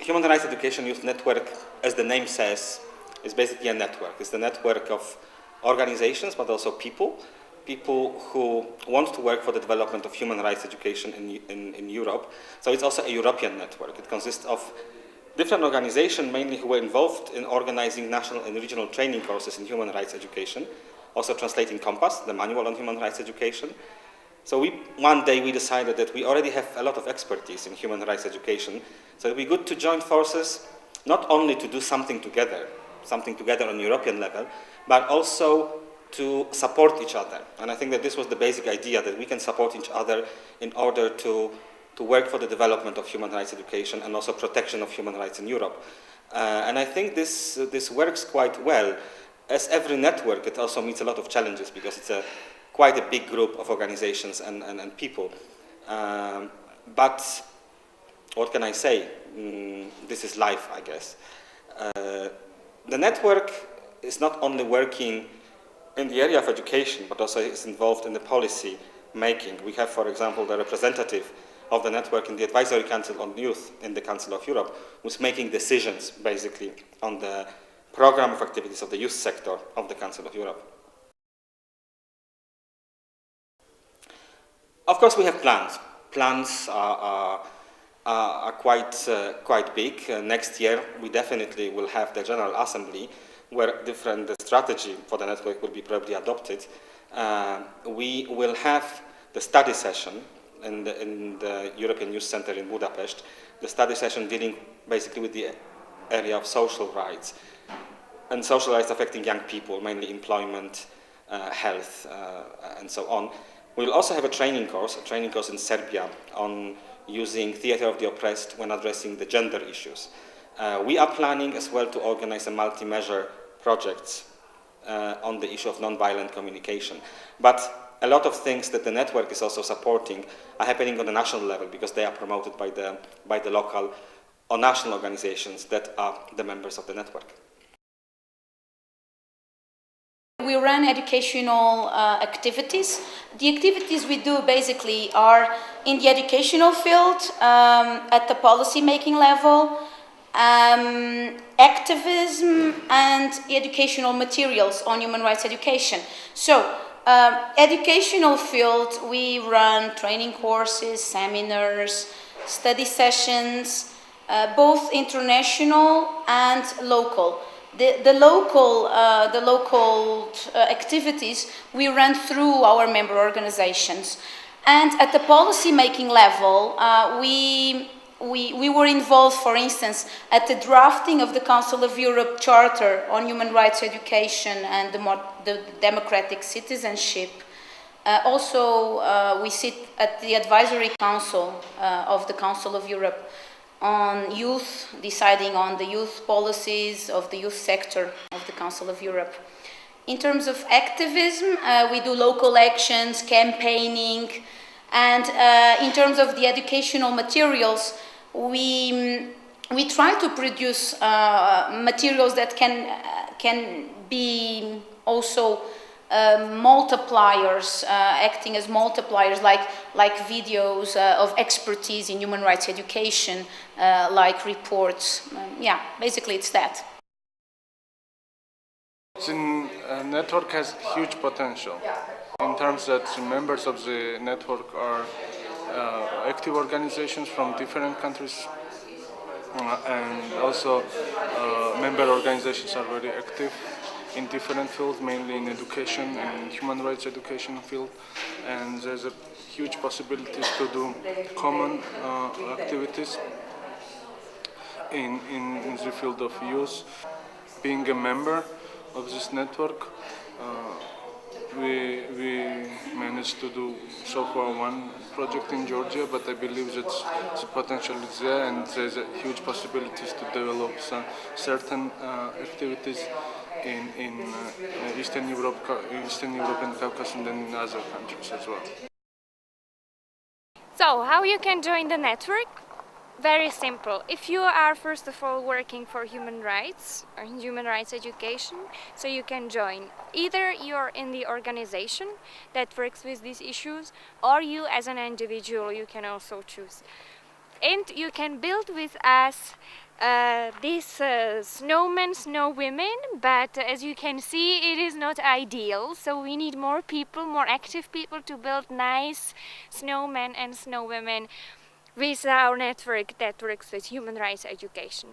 Human Rights Education Youth Network, as the name says, is basically a network. It's the network of organizations, but also people who want to work for the development of human rights education in Europe. So it's also a European network. It consists of different organizations, mainly who were involved in organizing national and regional training courses in human rights education, also translating Compass, the manual on human rights education. So one day we decided that we already have a lot of expertise in human rights education, so it would be good to join forces, not only to do something together on European level, but also to support each other. And I think that this was the basic idea, that we can support each other in order to work for the development of human rights education and also protection of human rights in Europe. And I think this works quite well. As every network, it also meets a lot of challenges because it's quite a big group of organizations and people. But what can I say? This is life, I guess. The network is not only working in the area of education, but also is involved in the policy making. We have, for example, the representative of the network in the Advisory Council on Youth in the Council of Europe, who's making decisions, basically, on the program of activities of the youth sector of the Council of Europe. Of course, we have plans. Plans are quite big. Next year, we definitely will have the General Assembly, where the strategy for the network will be probably adopted. We will have the study session in the European Youth Center in Budapest, the study session dealing basically with the area of social rights, and social rights affecting young people, mainly employment, health, and so on. We'll also have a training course in Serbia on using theater of the oppressed when addressing the gender issues. We are planning as well to organize a multi-measure project on the issue of non-violent communication. But a lot of things that the network is also supporting are happening on the national level because they are promoted by the local or national organizations that are the members of the network. We run educational activities. The activities we do basically are in the educational field, at the policy-making level, activism and educational materials on human rights education. So, educational field, we run training courses, seminars, study sessions, both international and local. The local activities we run through our member organizations. And at the policy-making level, we were involved, for instance, at the drafting of the Council of Europe Charter on Human Rights Education and the democratic citizenship. Also, we sit at the Advisory Council of the Council of Europe on youth, deciding on the youth policies of the youth sector of the Council of Europe. In terms of activism, we do local actions, campaigning, and in terms of the educational materials, we try to produce materials that can be also multipliers, acting as multipliers, like videos of expertise in human rights education, like reports. Yeah, basically it's that. The network has huge potential in terms that the members of the network are active organizations from different countries, and also member organizations are very active in different fields, mainly in education and human rights education field, and there's a huge possibilities to do common activities in the field of youth. Being a member of this network, we managed to do so far one project in Georgia, but I believe that the potential is there, and there's a huge possibilities to develop some certain activities in Eastern Europe and Caucasus, and then in other countries as well. So, how you can join the network? Very simple. If you are first of all working for human rights or in human rights education, so you can join. Either you're in the organization that works with these issues, or you as an individual, you can also choose. And you can build with us this snowmen, snow women, but as you can see, it is not ideal. So we need more people, more active people to build nice snowmen and snow women with our network that works with human rights education.